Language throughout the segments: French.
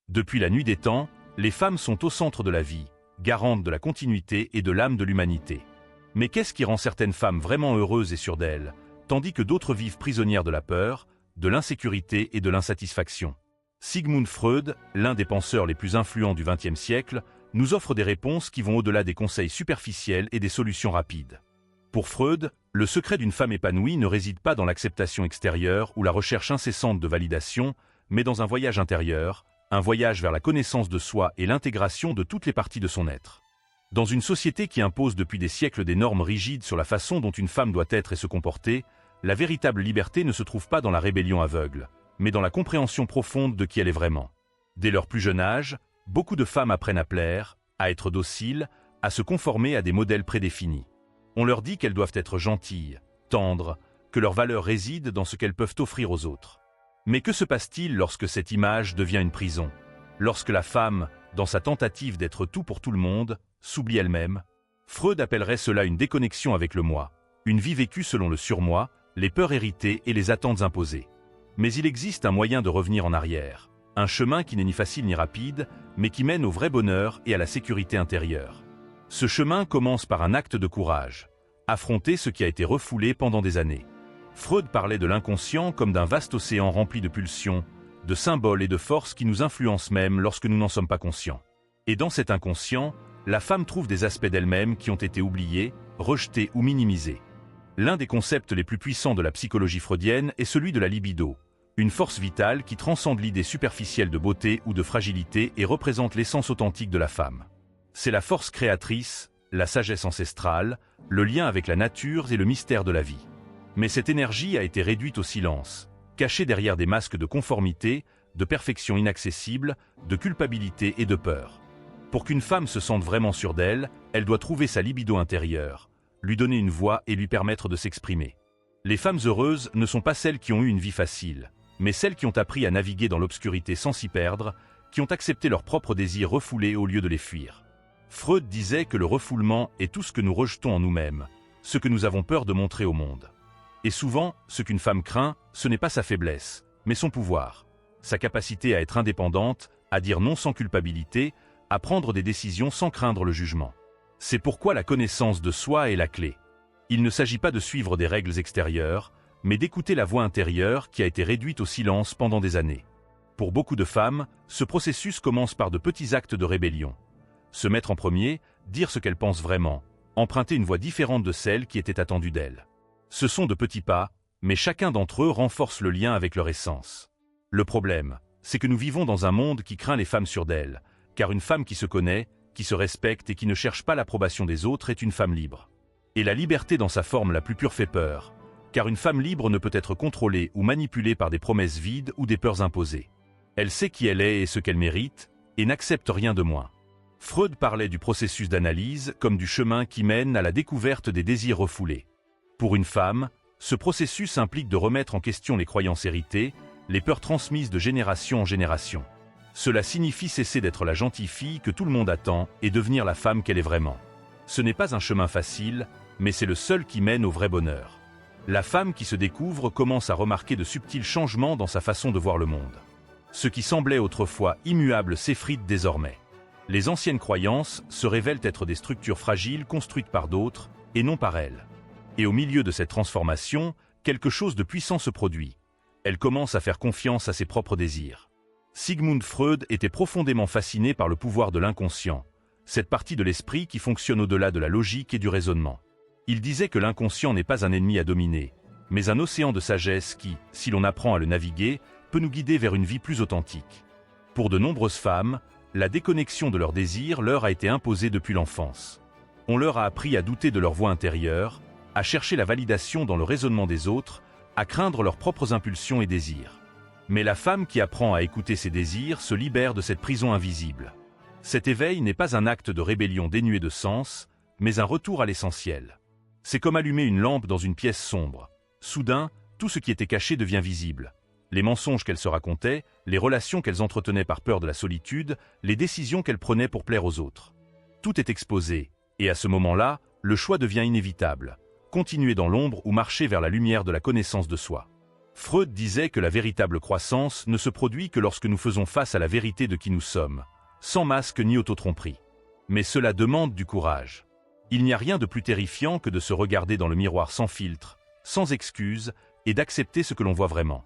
Depuis la nuit des temps, les femmes sont au centre de la vie, garantes de la continuité et de l'âme de l'humanité. Mais qu'est-ce qui rend certaines femmes vraiment heureuses et sûres d'elles, tandis que d'autres vivent prisonnières de la peur, de l'insécurité et de l'insatisfaction? Sigmund Freud, l'un des penseurs les plus influents du XXe siècle, nous offre des réponses qui vont au-delà des conseils superficiels et des solutions rapides. Pour Freud, le secret d'une femme épanouie ne réside pas dans l'acceptation extérieure ou la recherche incessante de validation, mais dans un voyage intérieur, un voyage vers la connaissance de soi et l'intégration de toutes les parties de son être. Dans une société qui impose depuis des siècles des normes rigides sur la façon dont une femme doit être et se comporter, la véritable liberté ne se trouve pas dans la rébellion aveugle, mais dans la compréhension profonde de qui elle est vraiment. Dès leur plus jeune âge, beaucoup de femmes apprennent à plaire, à être dociles, à se conformer à des modèles prédéfinis. On leur dit qu'elles doivent être gentilles, tendres, que leur valeur réside dans ce qu'elles peuvent offrir aux autres. Mais que se passe-t-il lorsque cette image devient une prison? Lorsque la femme, dans sa tentative d'être tout pour tout le monde, s'oublie elle-même? Freud appellerait cela une déconnexion avec le moi, une vie vécue selon le surmoi, les peurs héritées et les attentes imposées. Mais il existe un moyen de revenir en arrière, un chemin qui n'est ni facile ni rapide, mais qui mène au vrai bonheur et à la sécurité intérieure. Ce chemin commence par un acte de courage, affronter ce qui a été refoulé pendant des années. Freud parlait de l'inconscient comme d'un vaste océan rempli de pulsions, de symboles et de forces qui nous influencent même lorsque nous n'en sommes pas conscients. Et dans cet inconscient, la femme trouve des aspects d'elle-même qui ont été oubliés, rejetés ou minimisés. L'un des concepts les plus puissants de la psychologie freudienne est celui de la libido, une force vitale qui transcende l'idée superficielle de beauté ou de fragilité et représente l'essence authentique de la femme. C'est la force créatrice, la sagesse ancestrale, le lien avec la nature et le mystère de la vie. Mais cette énergie a été réduite au silence, cachée derrière des masques de conformité, de perfection inaccessible, de culpabilité et de peur. Pour qu'une femme se sente vraiment sûre d'elle, elle doit trouver sa libido intérieure, lui donner une voix et lui permettre de s'exprimer. Les femmes heureuses ne sont pas celles qui ont eu une vie facile, mais celles qui ont appris à naviguer dans l'obscurité sans s'y perdre, qui ont accepté leurs propres désirs refoulés au lieu de les fuir. Freud disait que le refoulement est tout ce que nous rejetons en nous-mêmes, ce que nous avons peur de montrer au monde. Et souvent, ce qu'une femme craint, ce n'est pas sa faiblesse, mais son pouvoir, sa capacité à être indépendante, à dire non sans culpabilité, à prendre des décisions sans craindre le jugement. C'est pourquoi la connaissance de soi est la clé. Il ne s'agit pas de suivre des règles extérieures, mais d'écouter la voix intérieure qui a été réduite au silence pendant des années. Pour beaucoup de femmes, ce processus commence par de petits actes de rébellion. Se mettre en premier, dire ce qu'elles pensent vraiment, emprunter une voie différente de celle qui était attendue d'elles. Ce sont de petits pas, mais chacun d'entre eux renforce le lien avec leur essence. Le problème, c'est que nous vivons dans un monde qui craint les femmes sûres d'elles, car une femme qui se connaît, qui se respecte et qui ne cherche pas l'approbation des autres est une femme libre. Et la liberté dans sa forme la plus pure fait peur, car une femme libre ne peut être contrôlée ou manipulée par des promesses vides ou des peurs imposées. Elle sait qui elle est et ce qu'elle mérite, et n'accepte rien de moins. Freud parlait du processus d'analyse comme du chemin qui mène à la découverte des désirs refoulés. Pour une femme, ce processus implique de remettre en question les croyances héritées, les peurs transmises de génération en génération. Cela signifie cesser d'être la gentille fille que tout le monde attend et devenir la femme qu'elle est vraiment. Ce n'est pas un chemin facile, mais c'est le seul qui mène au vrai bonheur. La femme qui se découvre commence à remarquer de subtils changements dans sa façon de voir le monde. Ce qui semblait autrefois immuable s'effrite désormais. Les anciennes croyances se révèlent être des structures fragiles construites par d'autres, et non par elle. Et au milieu de cette transformation, quelque chose de puissant se produit. Elle commence à faire confiance à ses propres désirs. Sigmund Freud était profondément fasciné par le pouvoir de l'inconscient, cette partie de l'esprit qui fonctionne au-delà de la logique et du raisonnement. Il disait que l'inconscient n'est pas un ennemi à dominer, mais un océan de sagesse qui, si l'on apprend à le naviguer, peut nous guider vers une vie plus authentique. Pour de nombreuses femmes, la déconnexion de leurs désirs leur a été imposée depuis l'enfance. On leur a appris à douter de leur voix intérieure, à chercher la validation dans le raisonnement des autres, à craindre leurs propres impulsions et désirs. Mais la femme qui apprend à écouter ses désirs se libère de cette prison invisible. Cet éveil n'est pas un acte de rébellion dénué de sens, mais un retour à l'essentiel. C'est comme allumer une lampe dans une pièce sombre. Soudain, tout ce qui était caché devient visible. Les mensonges qu'elles se racontaient, les relations qu'elles entretenaient par peur de la solitude, les décisions qu'elles prenaient pour plaire aux autres. Tout est exposé, et à ce moment-là, le choix devient inévitable. Continuer dans l'ombre ou marcher vers la lumière de la connaissance de soi. Freud disait que la véritable croissance ne se produit que lorsque nous faisons face à la vérité de qui nous sommes, sans masque ni autotromperie. Mais cela demande du courage. Il n'y a rien de plus terrifiant que de se regarder dans le miroir sans filtre, sans excuse, et d'accepter ce que l'on voit vraiment.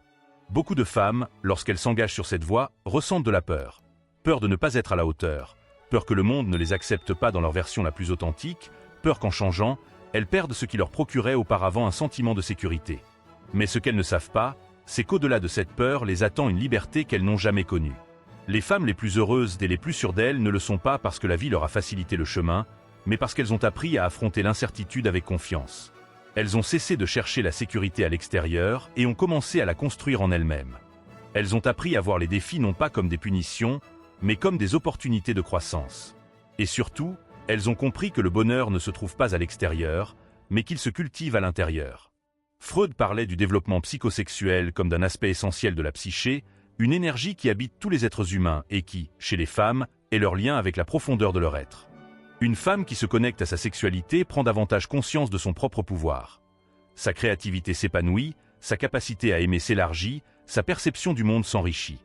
Beaucoup de femmes, lorsqu'elles s'engagent sur cette voie, ressentent de la peur. Peur de ne pas être à la hauteur, peur que le monde ne les accepte pas dans leur version la plus authentique, peur qu'en changeant, elles perdent ce qui leur procurait auparavant un sentiment de sécurité. Mais ce qu'elles ne savent pas, c'est qu'au-delà de cette peur les attend une liberté qu'elles n'ont jamais connue. Les femmes les plus heureuses et les plus sûres d'elles ne le sont pas parce que la vie leur a facilité le chemin, mais parce qu'elles ont appris à affronter l'incertitude avec confiance. Elles ont cessé de chercher la sécurité à l'extérieur et ont commencé à la construire en elles-mêmes. Elles ont appris à voir les défis non pas comme des punitions, mais comme des opportunités de croissance. Et surtout, elles ont compris que le bonheur ne se trouve pas à l'extérieur, mais qu'il se cultive à l'intérieur. Freud parlait du développement psychosexuel comme d'un aspect essentiel de la psyché, une énergie qui habite tous les êtres humains et qui, chez les femmes, est leur lien avec la profondeur de leur être. Une femme qui se connecte à sa sexualité prend davantage conscience de son propre pouvoir. Sa créativité s'épanouit, sa capacité à aimer s'élargit, sa perception du monde s'enrichit.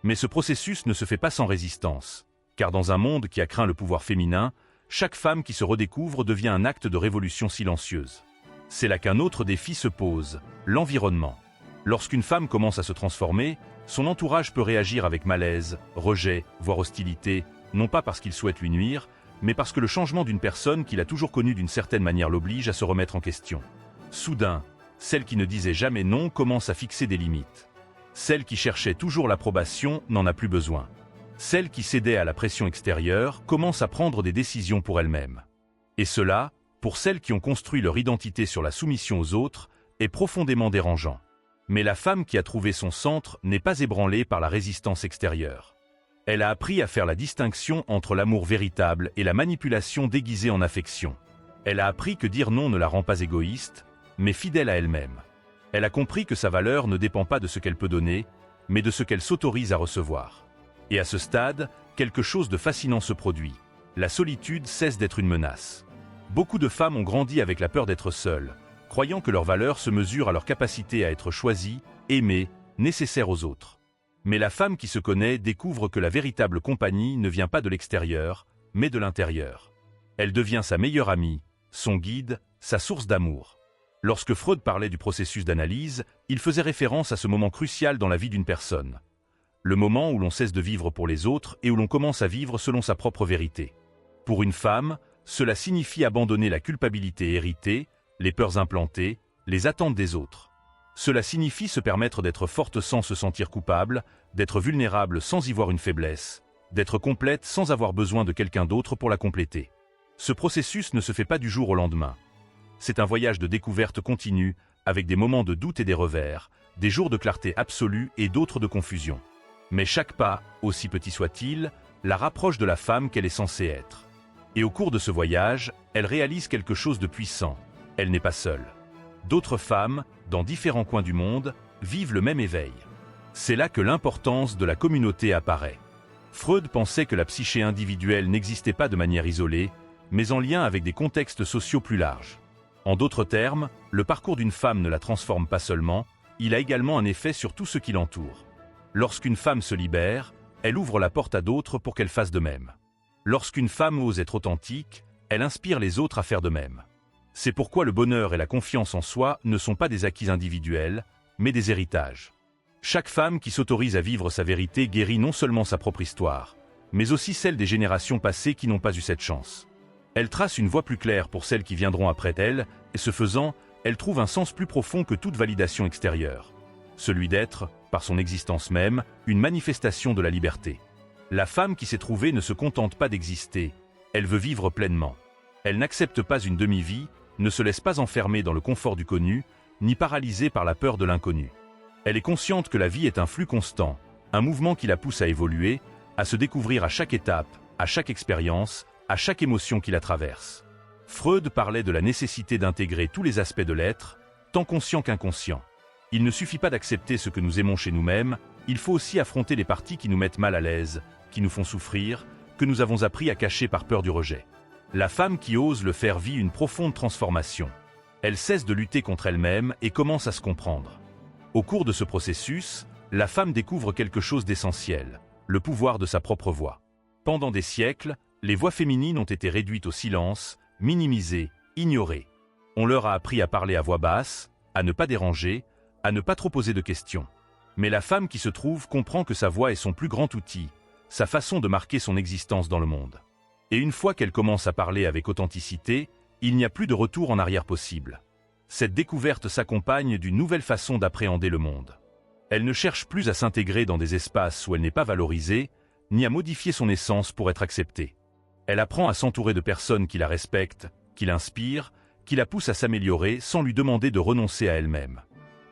Mais ce processus ne se fait pas sans résistance, car dans un monde qui a craint le pouvoir féminin, chaque femme qui se redécouvre devient un acte de révolution silencieuse. C'est là qu'un autre défi se pose, l'environnement. Lorsqu'une femme commence à se transformer, son entourage peut réagir avec malaise, rejet, voire hostilité, non pas parce qu'il souhaite lui nuire, mais parce que le changement d'une personne qu'il a toujours connue d'une certaine manière l'oblige à se remettre en question. Soudain, celle qui ne disait jamais non commence à fixer des limites. Celle qui cherchait toujours l'approbation n'en a plus besoin. Celle qui cédait à la pression extérieure commence à prendre des décisions pour elle-même. Et cela, pour celles qui ont construit leur identité sur la soumission aux autres, est profondément dérangeant. Mais la femme qui a trouvé son centre n'est pas ébranlée par la résistance extérieure. Elle a appris à faire la distinction entre l'amour véritable et la manipulation déguisée en affection. Elle a appris que dire non ne la rend pas égoïste, mais fidèle à elle-même. Elle a compris que sa valeur ne dépend pas de ce qu'elle peut donner, mais de ce qu'elle s'autorise à recevoir. Et à ce stade, quelque chose de fascinant se produit. La solitude cesse d'être une menace. Beaucoup de femmes ont grandi avec la peur d'être seules, croyant que leur valeur se mesure à leur capacité à être choisie, aimée, nécessaire aux autres. Mais la femme qui se connaît découvre que la véritable compagnie ne vient pas de l'extérieur, mais de l'intérieur. Elle devient sa meilleure amie, son guide, sa source d'amour. Lorsque Freud parlait du processus d'analyse, il faisait référence à ce moment crucial dans la vie d'une personne. Le moment où l'on cesse de vivre pour les autres et où l'on commence à vivre selon sa propre vérité. Pour une femme, cela signifie abandonner la culpabilité héritée, les peurs implantées, les attentes des autres. Cela signifie se permettre d'être forte sans se sentir coupable, d'être vulnérable sans y voir une faiblesse, d'être complète sans avoir besoin de quelqu'un d'autre pour la compléter. Ce processus ne se fait pas du jour au lendemain. C'est un voyage de découverte continue, avec des moments de doute et des revers, des jours de clarté absolue et d'autres de confusion. Mais chaque pas, aussi petit soit-il, la rapproche de la femme qu'elle est censée être. Et au cours de ce voyage, elle réalise quelque chose de puissant. Elle n'est pas seule. D'autres femmes, dans différents coins du monde, vivent le même éveil. C'est là que l'importance de la communauté apparaît. Freud pensait que la psyché individuelle n'existait pas de manière isolée, mais en lien avec des contextes sociaux plus larges. En d'autres termes, le parcours d'une femme ne la transforme pas seulement, il a également un effet sur tout ce qui l'entoure. Lorsqu'une femme se libère, elle ouvre la porte à d'autres pour qu'elle fasse de même. Lorsqu'une femme ose être authentique, elle inspire les autres à faire de même. C'est pourquoi le bonheur et la confiance en soi ne sont pas des acquis individuels, mais des héritages. Chaque femme qui s'autorise à vivre sa vérité guérit non seulement sa propre histoire, mais aussi celle des générations passées qui n'ont pas eu cette chance. Elle trace une voie plus claire pour celles qui viendront après elle, et ce faisant, elle trouve un sens plus profond que toute validation extérieure. Celui d'être, par son existence même, une manifestation de la liberté. La femme qui s'est trouvée ne se contente pas d'exister, elle veut vivre pleinement. Elle n'accepte pas une demi-vie, ne se laisse pas enfermer dans le confort du connu, ni paralysée par la peur de l'inconnu. Elle est consciente que la vie est un flux constant, un mouvement qui la pousse à évoluer, à se découvrir à chaque étape, à chaque expérience, à chaque émotion qui la traverse. Freud parlait de la nécessité d'intégrer tous les aspects de l'être, tant conscient qu'inconscient. Il ne suffit pas d'accepter ce que nous aimons chez nous-mêmes, il faut aussi affronter les parties qui nous mettent mal à l'aise, qui nous font souffrir, que nous avons appris à cacher par peur du rejet. La femme qui ose le faire vit une profonde transformation. Elle cesse de lutter contre elle-même et commence à se comprendre. Au cours de ce processus, la femme découvre quelque chose d'essentiel, le pouvoir de sa propre voix. Pendant des siècles, les voix féminines ont été réduites au silence, minimisées, ignorées. On leur a appris à parler à voix basse, à ne pas déranger, à ne pas trop poser de questions. Mais la femme qui se trouve comprend que sa voix est son plus grand outil, sa façon de marquer son existence dans le monde. Et une fois qu'elle commence à parler avec authenticité, il n'y a plus de retour en arrière possible. Cette découverte s'accompagne d'une nouvelle façon d'appréhender le monde. Elle ne cherche plus à s'intégrer dans des espaces où elle n'est pas valorisée, ni à modifier son essence pour être acceptée. Elle apprend à s'entourer de personnes qui la respectent, qui l'inspirent, qui la poussent à s'améliorer sans lui demander de renoncer à elle-même.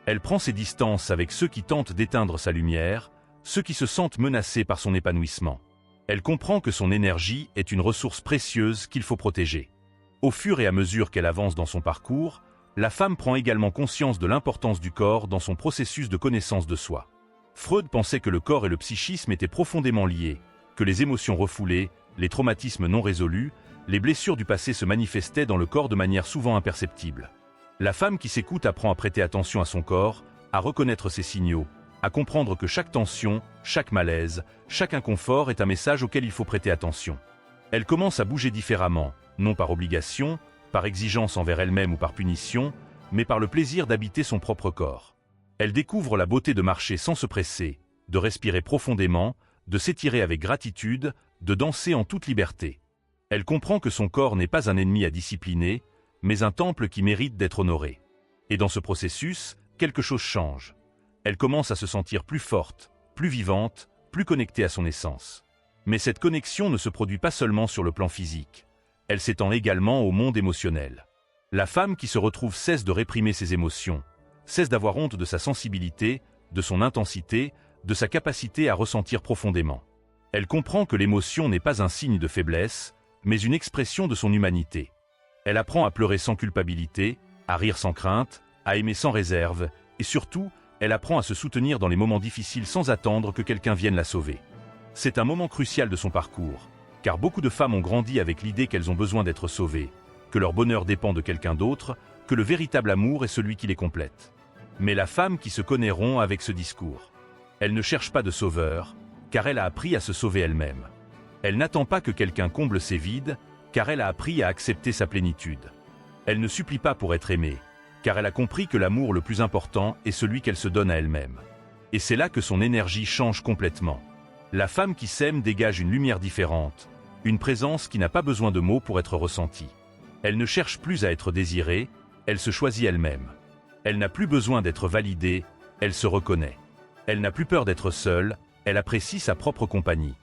Elle prend ses distances avec ceux qui tentent d'éteindre sa lumière, ceux qui se sentent menacés par son épanouissement. Elle comprend que son énergie est une ressource précieuse qu'il faut protéger. Au fur et à mesure qu'elle avance dans son parcours, la femme prend également conscience de l'importance du corps dans son processus de connaissance de soi. Freud pensait que le corps et le psychisme étaient profondément liés, que les émotions refoulées, les traumatismes non résolus, les blessures du passé se manifestaient dans le corps de manière souvent imperceptible. La femme qui s'écoute apprend à prêter attention à son corps, à reconnaître ses signaux, à comprendre que chaque tension, chaque malaise, chaque inconfort est un message auquel il faut prêter attention. Elle commence à bouger différemment, non par obligation, par exigence envers elle-même ou par punition, mais par le plaisir d'habiter son propre corps. Elle découvre la beauté de marcher sans se presser, de respirer profondément, de s'étirer avec gratitude, de danser en toute liberté. Elle comprend que son corps n'est pas un ennemi à discipliner, mais un temple qui mérite d'être honoré. Et dans ce processus, quelque chose change. Elle commence à se sentir plus forte, plus vivante, plus connectée à son essence. Mais cette connexion ne se produit pas seulement sur le plan physique. Elle s'étend également au monde émotionnel. La femme qui se retrouve cesse de réprimer ses émotions, cesse d'avoir honte de sa sensibilité, de son intensité, de sa capacité à ressentir profondément. Elle comprend que l'émotion n'est pas un signe de faiblesse, mais une expression de son humanité. Elle apprend à pleurer sans culpabilité, à rire sans crainte, à aimer sans réserve, et surtout, elle apprend à se soutenir dans les moments difficiles sans attendre que quelqu'un vienne la sauver. C'est un moment crucial de son parcours, car beaucoup de femmes ont grandi avec l'idée qu'elles ont besoin d'être sauvées, que leur bonheur dépend de quelqu'un d'autre, que le véritable amour est celui qui les complète. Mais la femme qui se connaît rompt avec ce discours. Elle ne cherche pas de sauveur, car elle a appris à se sauver elle-même. Elle n'attend pas que quelqu'un comble ses vides, car elle a appris à accepter sa plénitude. Elle ne supplie pas pour être aimée, car elle a compris que l'amour le plus important est celui qu'elle se donne à elle-même. Et c'est là que son énergie change complètement. La femme qui s'aime dégage une lumière différente, une présence qui n'a pas besoin de mots pour être ressentie. Elle ne cherche plus à être désirée, elle se choisit elle-même. Elle n'a plus besoin d'être validée, elle se reconnaît. Elle n'a plus peur d'être seule, elle apprécie sa propre compagnie.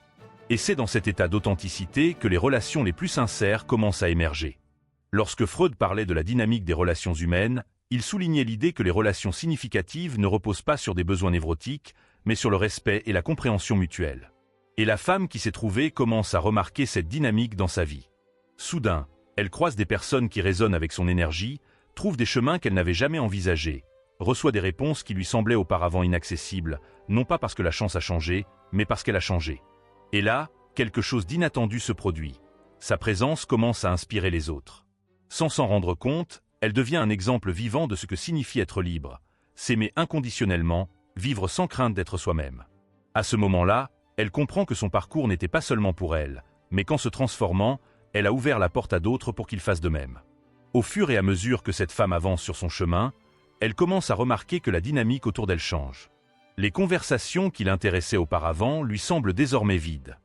Et c'est dans cet état d'authenticité que les relations les plus sincères commencent à émerger. Lorsque Freud parlait de la dynamique des relations humaines, il soulignait l'idée que les relations significatives ne reposent pas sur des besoins névrotiques, mais sur le respect et la compréhension mutuelle. Et la femme qui s'est trouvée commence à remarquer cette dynamique dans sa vie. Soudain, elle croise des personnes qui résonnent avec son énergie, trouve des chemins qu'elle n'avait jamais envisagés, reçoit des réponses qui lui semblaient auparavant inaccessibles, non pas parce que la chance a changé, mais parce qu'elle a changé. Et là, quelque chose d'inattendu se produit. Sa présence commence à inspirer les autres. Sans s'en rendre compte, elle devient un exemple vivant de ce que signifie être libre, s'aimer inconditionnellement, vivre sans crainte d'être soi-même. À ce moment-là, elle comprend que son parcours n'était pas seulement pour elle, mais qu'en se transformant, elle a ouvert la porte à d'autres pour qu'ils fassent de même. Au fur et à mesure que cette femme avance sur son chemin, elle commence à remarquer que la dynamique autour d'elle change. Les conversations qui l'intéressaient auparavant lui semblent désormais vides.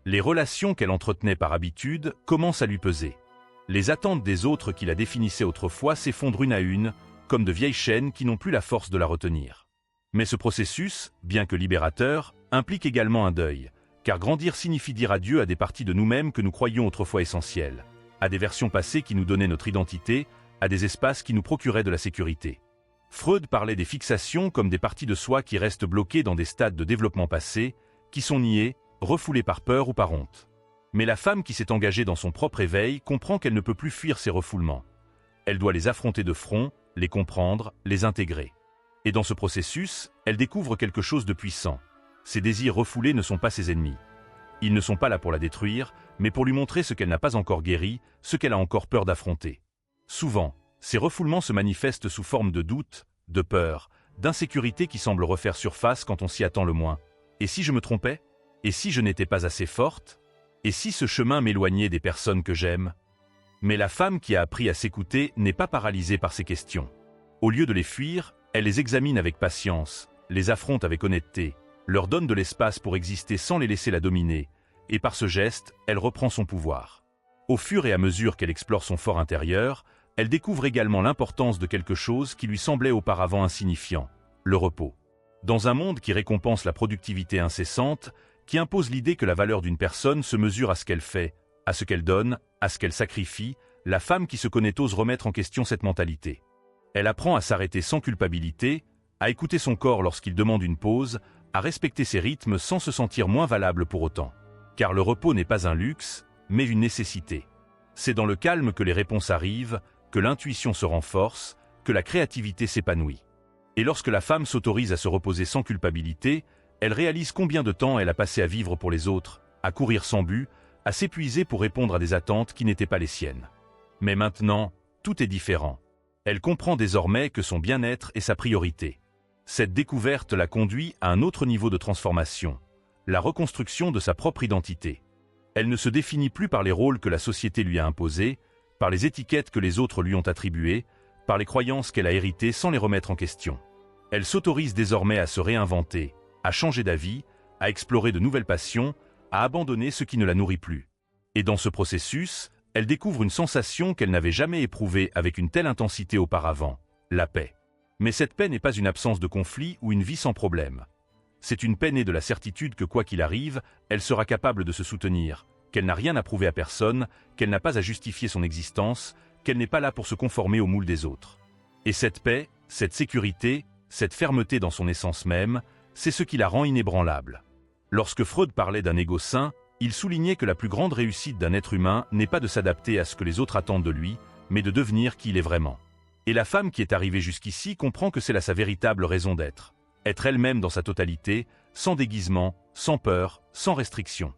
Les relations qu'elle entretenait par habitude commencent à lui peser. Les attentes des autres qui la définissaient autrefois s'effondrent une à une, comme de vieilles chaînes qui n'ont plus la force de la retenir. Mais ce processus, bien que libérateur, implique également un deuil, car grandir signifie dire adieu à des parties de nous-mêmes que nous croyions autrefois essentielles, à des versions passées qui nous donnaient notre identité, à des espaces qui nous procuraient de la sécurité. Freud parlait des fixations comme des parties de soi qui restent bloquées dans des stades de développement passé, qui sont niées, refoulées par peur ou par honte. Mais la femme qui s'est engagée dans son propre éveil comprend qu'elle ne peut plus fuir ces refoulements. Elle doit les affronter de front, les comprendre, les intégrer. Et dans ce processus, elle découvre quelque chose de puissant. Ses désirs refoulés ne sont pas ses ennemis. Ils ne sont pas là pour la détruire, mais pour lui montrer ce qu'elle n'a pas encore guéri, ce qu'elle a encore peur d'affronter. Souvent, ces refoulements se manifestent sous forme de doute, de peur, d'insécurité qui semble refaire surface quand on s'y attend le moins. Et si je me trompais? Et si je n'étais pas assez forte? Et si ce chemin m'éloignait des personnes que j'aime? Mais la femme qui a appris à s'écouter n'est pas paralysée par ces questions. Au lieu de les fuir, elle les examine avec patience, les affronte avec honnêteté, leur donne de l'espace pour exister sans les laisser la dominer, et par ce geste, elle reprend son pouvoir. Au fur et à mesure qu'elle explore son fort intérieur, elle découvre également l'importance de quelque chose qui lui semblait auparavant insignifiant, le repos. Dans un monde qui récompense la productivité incessante, qui impose l'idée que la valeur d'une personne se mesure à ce qu'elle fait, à ce qu'elle donne, à ce qu'elle sacrifie, la femme qui se connaît ose remettre en question cette mentalité. Elle apprend à s'arrêter sans culpabilité, à écouter son corps lorsqu'il demande une pause, à respecter ses rythmes sans se sentir moins valable pour autant. Car le repos n'est pas un luxe, mais une nécessité. C'est dans le calme que les réponses arrivent, que l'intuition se renforce, que la créativité s'épanouit. Et lorsque la femme s'autorise à se reposer sans culpabilité, elle réalise combien de temps elle a passé à vivre pour les autres, à courir sans but, à s'épuiser pour répondre à des attentes qui n'étaient pas les siennes. Mais maintenant, tout est différent. Elle comprend désormais que son bien-être est sa priorité. Cette découverte la conduit à un autre niveau de transformation, la reconstruction de sa propre identité. Elle ne se définit plus par les rôles que la société lui a imposés, par les étiquettes que les autres lui ont attribuées, par les croyances qu'elle a héritées sans les remettre en question. Elle s'autorise désormais à se réinventer, à changer d'avis, à explorer de nouvelles passions, à abandonner ce qui ne la nourrit plus. Et dans ce processus, elle découvre une sensation qu'elle n'avait jamais éprouvée avec une telle intensité auparavant, la paix. Mais cette paix n'est pas une absence de conflit ou une vie sans problème. C'est une paix née de la certitude que quoi qu'il arrive, elle sera capable de se soutenir, qu'elle n'a rien à prouver à personne, qu'elle n'a pas à justifier son existence, qu'elle n'est pas là pour se conformer au moule des autres. Et cette paix, cette sécurité, cette fermeté dans son essence même, c'est ce qui la rend inébranlable. Lorsque Freud parlait d'un ego sain, il soulignait que la plus grande réussite d'un être humain n'est pas de s'adapter à ce que les autres attendent de lui, mais de devenir qui il est vraiment. Et la femme qui est arrivée jusqu'ici comprend que c'est là sa véritable raison d'être. Être elle-même dans sa totalité, sans déguisement, sans peur, sans restriction.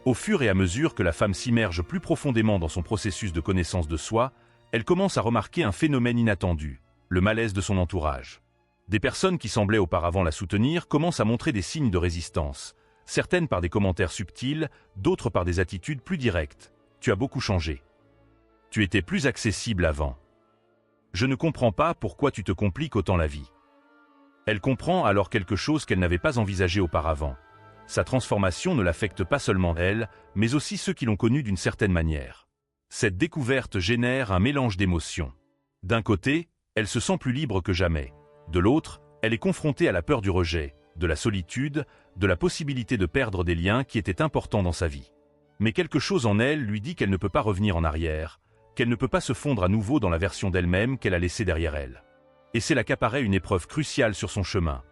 Au fur et à mesure que la femme s'immerge plus profondément dans son processus de connaissance de soi, elle commence à remarquer un phénomène inattendu, le malaise de son entourage. Des personnes qui semblaient auparavant la soutenir commencent à montrer des signes de résistance, certaines par des commentaires subtils, d'autres par des attitudes plus directes. Tu as beaucoup changé. Tu étais plus accessible avant. Je ne comprends pas pourquoi tu te compliques autant la vie. Elle comprend alors quelque chose qu'elle n'avait pas envisagé auparavant. Sa transformation ne l'affecte pas seulement elle, mais aussi ceux qui l'ont connue d'une certaine manière. Cette découverte génère un mélange d'émotions. D'un côté, elle se sent plus libre que jamais. De l'autre, elle est confrontée à la peur du rejet, de la solitude, de la possibilité de perdre des liens qui étaient importants dans sa vie. Mais quelque chose en elle lui dit qu'elle ne peut pas revenir en arrière, qu'elle ne peut pas se fondre à nouveau dans la version d'elle-même qu'elle a laissée derrière elle. Et c'est là qu'apparaît une épreuve cruciale sur son chemin.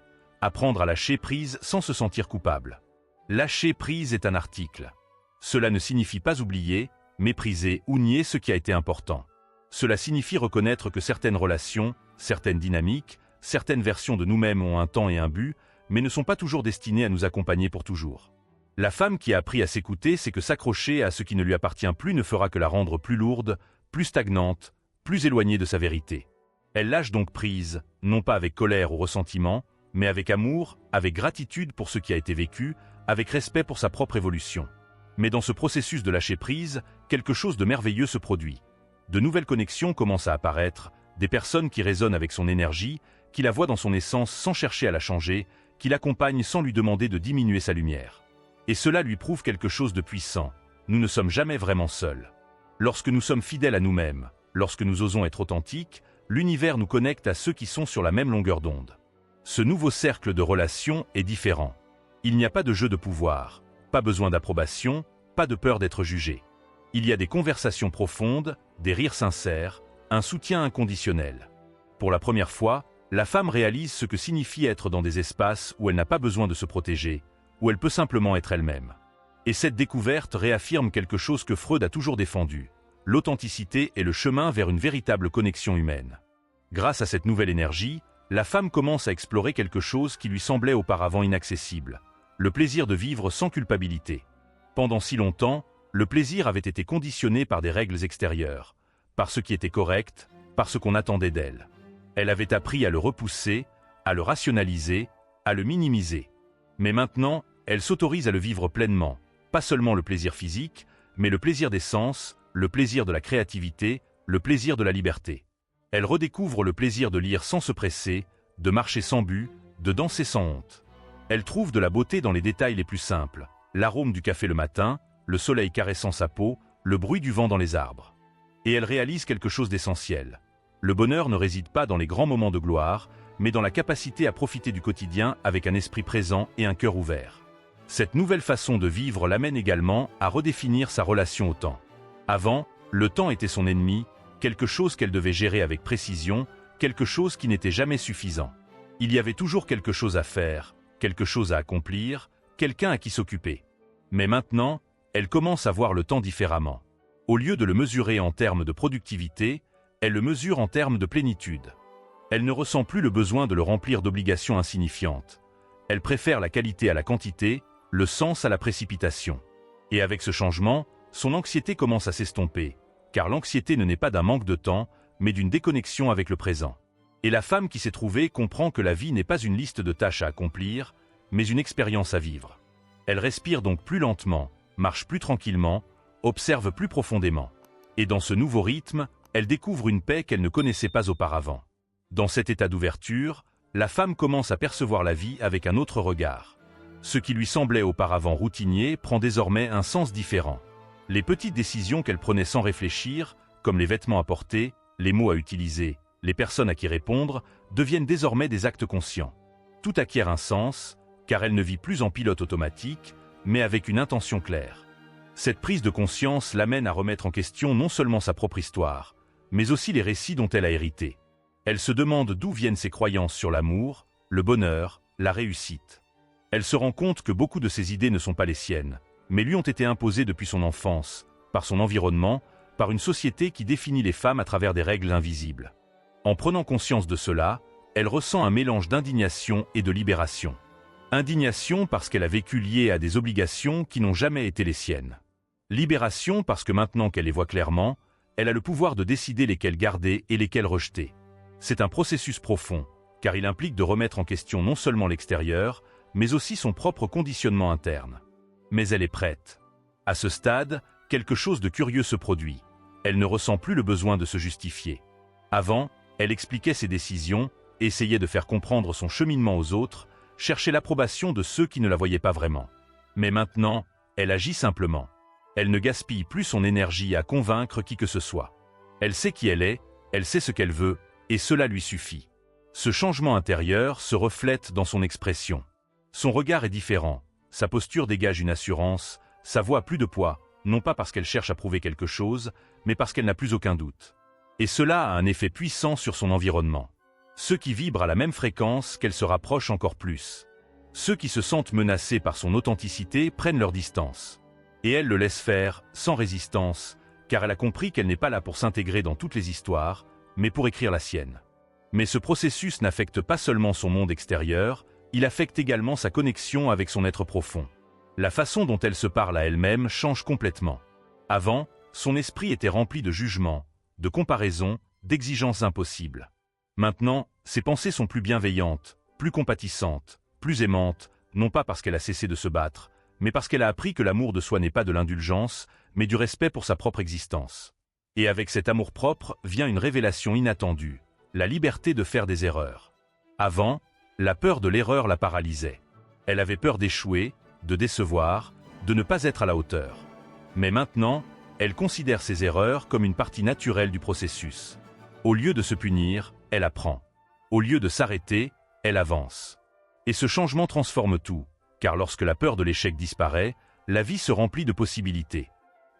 Apprendre à lâcher prise sans se sentir coupable. Lâcher prise est un article. Cela ne signifie pas oublier, mépriser ou nier ce qui a été important. Cela signifie reconnaître que certaines relations, certaines dynamiques, certaines versions de nous-mêmes ont un temps et un but, mais ne sont pas toujours destinées à nous accompagner pour toujours. La femme qui a appris à s'écouter sait que s'accrocher à ce qui ne lui appartient plus ne fera que la rendre plus lourde, plus stagnante, plus éloignée de sa vérité. Elle lâche donc prise, non pas avec colère ou ressentiment, mais avec amour, avec gratitude pour ce qui a été vécu, avec respect pour sa propre évolution. Mais dans ce processus de lâcher prise, quelque chose de merveilleux se produit. De nouvelles connexions commencent à apparaître, des personnes qui résonnent avec son énergie, qui la voient dans son essence sans chercher à la changer, qui l'accompagnent sans lui demander de diminuer sa lumière. Et cela lui prouve quelque chose de puissant. Nous ne sommes jamais vraiment seuls. Lorsque nous sommes fidèles à nous-mêmes, lorsque nous osons être authentiques, l'univers nous connecte à ceux qui sont sur la même longueur d'onde. Ce nouveau cercle de relations est différent. Il n'y a pas de jeu de pouvoir, pas besoin d'approbation, pas de peur d'être jugé. Il y a des conversations profondes, des rires sincères, un soutien inconditionnel. Pour la première fois, la femme réalise ce que signifie être dans des espaces où elle n'a pas besoin de se protéger, où elle peut simplement être elle-même. Et cette découverte réaffirme quelque chose que Freud a toujours défendu. L'authenticité est le chemin vers une véritable connexion humaine. Grâce à cette nouvelle énergie, la femme commence à explorer quelque chose qui lui semblait auparavant inaccessible. Le plaisir de vivre sans culpabilité. Pendant si longtemps, le plaisir avait été conditionné par des règles extérieures, par ce qui était correct, par ce qu'on attendait d'elle. Elle avait appris à le repousser, à le rationaliser, à le minimiser. Mais maintenant, elle s'autorise à le vivre pleinement, pas seulement le plaisir physique, mais le plaisir des sens, le plaisir de la créativité, le plaisir de la liberté. Elle redécouvre le plaisir de lire sans se presser, de marcher sans but, de danser sans honte. Elle trouve de la beauté dans les détails les plus simples, l'arôme du café le matin, le soleil caressant sa peau, le bruit du vent dans les arbres. Et elle réalise quelque chose d'essentiel. Le bonheur ne réside pas dans les grands moments de gloire, mais dans la capacité à profiter du quotidien avec un esprit présent et un cœur ouvert. Cette nouvelle façon de vivre l'amène également à redéfinir sa relation au temps. Avant, le temps était son ennemi, quelque chose qu'elle devait gérer avec précision, quelque chose qui n'était jamais suffisant. Il y avait toujours quelque chose à faire, quelque chose à accomplir, quelqu'un à qui s'occuper. Mais maintenant, elle commence à voir le temps différemment. Au lieu de le mesurer en termes de productivité, elle le mesure en termes de plénitude. Elle ne ressent plus le besoin de le remplir d'obligations insignifiantes. Elle préfère la qualité à la quantité, le sens à la précipitation. Et avec ce changement, son anxiété commence à s'estomper, car l'anxiété ne naît pas d'un manque de temps, mais d'une déconnexion avec le présent. Et la femme qui s'est trouvée comprend que la vie n'est pas une liste de tâches à accomplir, mais une expérience à vivre. Elle respire donc plus lentement, marche plus tranquillement, observe plus profondément. Et dans ce nouveau rythme, elle découvre une paix qu'elle ne connaissait pas auparavant. Dans cet état d'ouverture, la femme commence à percevoir la vie avec un autre regard. Ce qui lui semblait auparavant routinier prend désormais un sens différent. Les petites décisions qu'elle prenait sans réfléchir, comme les vêtements à porter, les mots à utiliser, les personnes à qui répondre, deviennent désormais des actes conscients. Tout acquiert un sens, car elle ne vit plus en pilote automatique, mais avec une intention claire. Cette prise de conscience l'amène à remettre en question non seulement sa propre histoire, mais aussi les récits dont elle a hérité. Elle se demande d'où viennent ses croyances sur l'amour, le bonheur, la réussite. Elle se rend compte que beaucoup de ses idées ne sont pas les siennes, mais lui ont été imposées depuis son enfance, par son environnement, par une société qui définit les femmes à travers des règles invisibles. En prenant conscience de cela, elle ressent un mélange d'indignation et de libération. Indignation parce qu'elle a vécu liée à des obligations qui n'ont jamais été les siennes. Libération parce que maintenant qu'elle les voit clairement, elle a le pouvoir de décider lesquelles garder et lesquelles rejeter. C'est un processus profond, car il implique de remettre en question non seulement l'extérieur, mais aussi son propre conditionnement interne. Mais elle est prête. À ce stade, quelque chose de curieux se produit. Elle ne ressent plus le besoin de se justifier. Avant, elle expliquait ses décisions, essayait de faire comprendre son cheminement aux autres, cherchait l'approbation de ceux qui ne la voyaient pas vraiment. Mais maintenant, elle agit simplement. Elle ne gaspille plus son énergie à convaincre qui que ce soit. Elle sait qui elle sait ce qu'elle veut, et cela lui suffit. Ce changement intérieur se reflète dans son expression. Son regard est différent, sa posture dégage une assurance, sa voix a plus de poids, non pas parce qu'elle cherche à prouver quelque chose, mais parce qu'elle n'a plus aucun doute. Et cela a un effet puissant sur son environnement. Ceux qui vibrent à la même fréquence qu'elle se rapprochent encore plus. Ceux qui se sentent menacés par son authenticité prennent leur distance. Et elle le laisse faire, sans résistance, car elle a compris qu'elle n'est pas là pour s'intégrer dans toutes les histoires, mais pour écrire la sienne. Mais ce processus n'affecte pas seulement son monde extérieur, il affecte également sa connexion avec son être profond. La façon dont elle se parle à elle-même change complètement. Avant, son esprit était rempli de jugements, de comparaisons, d'exigences impossibles. Maintenant, ses pensées sont plus bienveillantes, plus compatissantes, plus aimantes, non pas parce qu'elle a cessé de se battre, mais parce qu'elle a appris que l'amour de soi n'est pas de l'indulgence, mais du respect pour sa propre existence. Et avec cet amour-propre vient une révélation inattendue, la liberté de faire des erreurs. Avant, la peur de l'erreur la paralysait. Elle avait peur d'échouer, de décevoir, de ne pas être à la hauteur. Mais maintenant, elle considère ses erreurs comme une partie naturelle du processus. Au lieu de se punir, elle apprend. Au lieu de s'arrêter, elle avance. Et ce changement transforme tout, car lorsque la peur de l'échec disparaît, la vie se remplit de possibilités.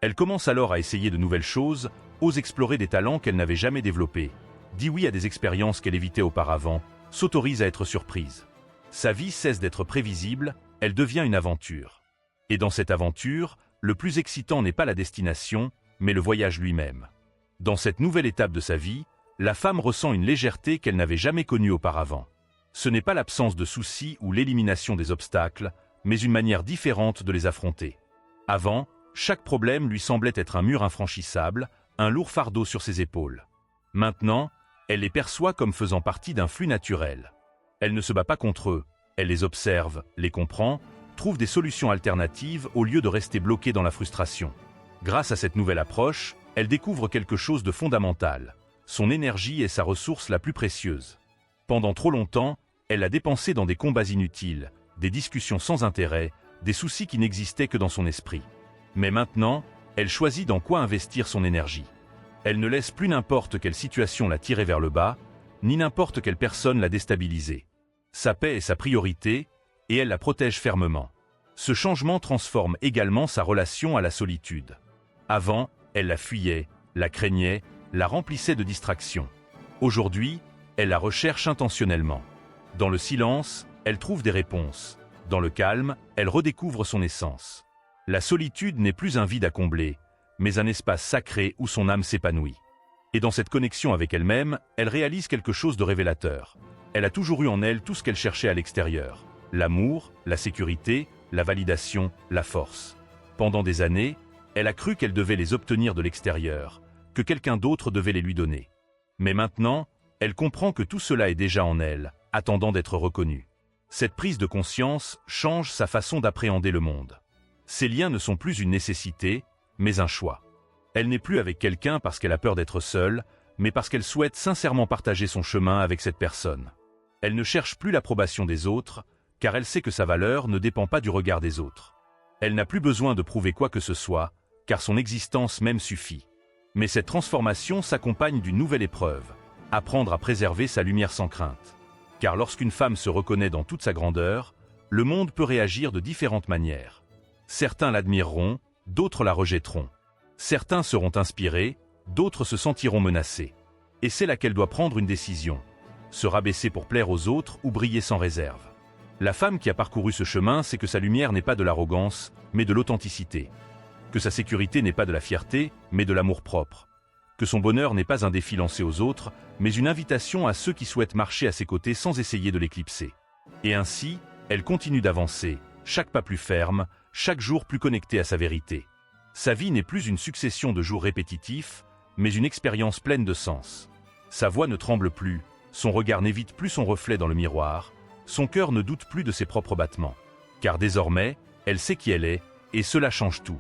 Elle commence alors à essayer de nouvelles choses, ose explorer des talents qu'elle n'avait jamais développés, dit oui à des expériences qu'elle évitait auparavant, s'autorise à être surprise. Sa vie cesse d'être prévisible, elle devient une aventure. Et dans cette aventure, le plus excitant n'est pas la destination, mais le voyage lui-même. Dans cette nouvelle étape de sa vie, la femme ressent une légèreté qu'elle n'avait jamais connue auparavant. Ce n'est pas l'absence de soucis ou l'élimination des obstacles, mais une manière différente de les affronter. Avant, chaque problème lui semblait être un mur infranchissable, un lourd fardeau sur ses épaules. Maintenant, elle les perçoit comme faisant partie d'un flux naturel. Elle ne se bat pas contre eux, elle les observe, les comprend, trouve des solutions alternatives au lieu de rester bloquée dans la frustration. Grâce à cette nouvelle approche, elle découvre quelque chose de fondamental. Son énergie est sa ressource la plus précieuse. Pendant trop longtemps, elle l'a dépensée dans des combats inutiles, des discussions sans intérêt, des soucis qui n'existaient que dans son esprit. Mais maintenant, elle choisit dans quoi investir son énergie. Elle ne laisse plus n'importe quelle situation la tirer vers le bas, ni n'importe quelle personne la déstabiliser. Sa paix est sa priorité, et elle la protège fermement. Ce changement transforme également sa relation à la solitude. Avant, elle la fuyait, la craignait, la remplissait de distractions. Aujourd'hui, elle la recherche intentionnellement. Dans le silence, elle trouve des réponses. Dans le calme, elle redécouvre son essence. La solitude n'est plus un vide à combler, mais un espace sacré où son âme s'épanouit. Et dans cette connexion avec elle-même, elle réalise quelque chose de révélateur. Elle a toujours eu en elle tout ce qu'elle cherchait à l'extérieur. L'amour, la sécurité, la validation, la force. Pendant des années, elle a cru qu'elle devait les obtenir de l'extérieur, que quelqu'un d'autre devait les lui donner. Mais maintenant, elle comprend que tout cela est déjà en elle, attendant d'être reconnu. Cette prise de conscience change sa façon d'appréhender le monde. Ces liens ne sont plus une nécessité, mais un choix. Elle n'est plus avec quelqu'un parce qu'elle a peur d'être seule, mais parce qu'elle souhaite sincèrement partager son chemin avec cette personne. Elle ne cherche plus l'approbation des autres, car elle sait que sa valeur ne dépend pas du regard des autres. Elle n'a plus besoin de prouver quoi que ce soit, car son existence même suffit. Mais cette transformation s'accompagne d'une nouvelle épreuve, apprendre à préserver sa lumière sans crainte. Car lorsqu'une femme se reconnaît dans toute sa grandeur, le monde peut réagir de différentes manières. Certains l'admireront, d'autres la rejetteront. Certains seront inspirés, d'autres se sentiront menacés. Et c'est là qu'elle doit prendre une décision. Se rabaisser pour plaire aux autres ou briller sans réserve. La femme qui a parcouru ce chemin sait que sa lumière n'est pas de l'arrogance, mais de l'authenticité. Que sa sécurité n'est pas de la fierté, mais de l'amour-propre. Que son bonheur n'est pas un défi lancé aux autres, mais une invitation à ceux qui souhaitent marcher à ses côtés sans essayer de l'éclipser. Et ainsi, elle continue d'avancer, chaque pas plus ferme, chaque jour plus connecté à sa vérité. Sa vie n'est plus une succession de jours répétitifs, mais une expérience pleine de sens. Sa voix ne tremble plus, son regard n'évite plus son reflet dans le miroir, son cœur ne doute plus de ses propres battements. Car désormais, elle sait qui elle est, et cela change tout.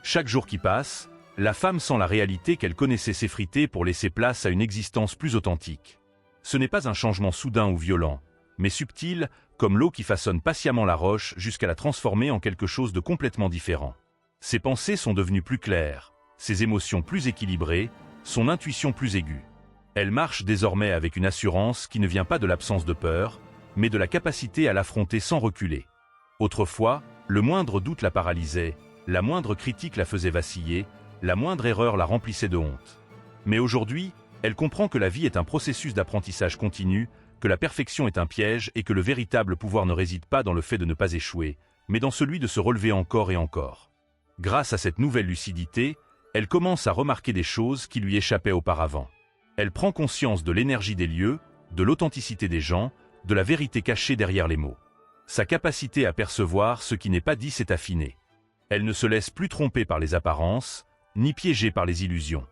Chaque jour qui passe, la femme sent la réalité qu'elle connaissait s'effriter pour laisser place à une existence plus authentique. Ce n'est pas un changement soudain ou violent, mais subtil, comme l'eau qui façonne patiemment la roche jusqu'à la transformer en quelque chose de complètement différent. Ses pensées sont devenues plus claires, ses émotions plus équilibrées, son intuition plus aiguë. Elle marche désormais avec une assurance qui ne vient pas de l'absence de peur, mais de la capacité à l'affronter sans reculer. Autrefois, le moindre doute la paralysait, la moindre critique la faisait vaciller, la moindre erreur la remplissait de honte. Mais aujourd'hui, elle comprend que la vie est un processus d'apprentissage continu, que la perfection est un piège et que le véritable pouvoir ne réside pas dans le fait de ne pas échouer, mais dans celui de se relever encore et encore. Grâce à cette nouvelle lucidité, elle commence à remarquer des choses qui lui échappaient auparavant. Elle prend conscience de l'énergie des lieux, de l'authenticité des gens, de la vérité cachée derrière les mots. Sa capacité à percevoir ce qui n'est pas dit s'est affinée. Elle ne se laisse plus tromper par les apparences, ni piégée par les illusions.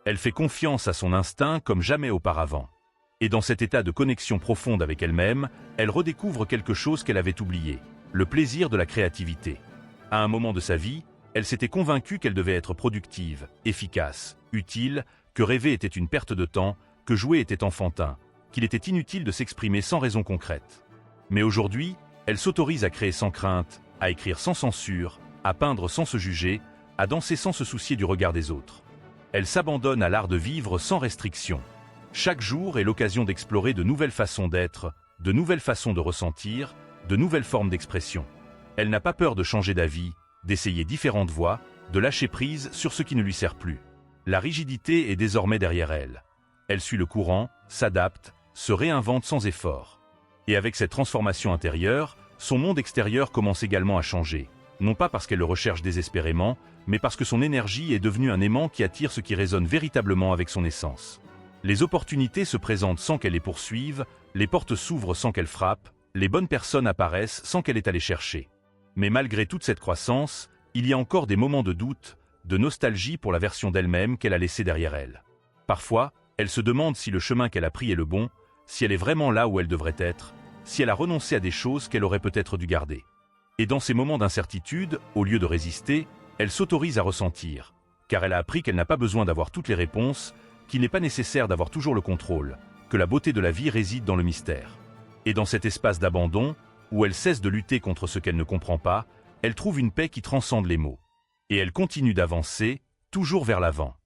Elle fait confiance à son instinct comme jamais auparavant. Et dans cet état de connexion profonde avec elle-même, elle redécouvre quelque chose qu'elle avait oublié, le plaisir de la créativité. À un moment de sa vie, elle s'était convaincue qu'elle devait être productive, efficace, utile, que rêver était une perte de temps, que jouer était enfantin, qu'il était inutile de s'exprimer sans raison concrète. Mais aujourd'hui, elle s'autorise à créer sans crainte, à écrire sans censure, à peindre sans se juger, à danser sans se soucier du regard des autres. Elle s'abandonne à l'art de vivre sans restriction. Chaque jour est l'occasion d'explorer de nouvelles façons d'être, de nouvelles façons de ressentir, de nouvelles formes d'expression. Elle n'a pas peur de changer d'avis, d'essayer différentes voies, de lâcher prise sur ce qui ne lui sert plus. La rigidité est désormais derrière elle. Elle suit le courant, s'adapte, se réinvente sans effort. Et avec cette transformation intérieure, son monde extérieur commence également à changer. Non pas parce qu'elle le recherche désespérément, mais parce que son énergie est devenue un aimant qui attire ce qui résonne véritablement avec son essence. Les opportunités se présentent sans qu'elle les poursuive, les portes s'ouvrent sans qu'elle frappe, les bonnes personnes apparaissent sans qu'elle ait à les chercher. Mais malgré toute cette croissance, il y a encore des moments de doute, de nostalgie pour la version d'elle-même qu'elle a laissée derrière elle. Parfois, elle se demande si le chemin qu'elle a pris est le bon, si elle est vraiment là où elle devrait être, si elle a renoncé à des choses qu'elle aurait peut-être dû garder. Et dans ces moments d'incertitude, au lieu de résister, elle s'autorise à ressentir, car elle a appris qu'elle n'a pas besoin d'avoir toutes les réponses, qu'il n'est pas nécessaire d'avoir toujours le contrôle, que la beauté de la vie réside dans le mystère. Et dans cet espace d'abandon, où elle cesse de lutter contre ce qu'elle ne comprend pas, elle trouve une paix qui transcende les mots. Et elle continue d'avancer, toujours vers l'avant.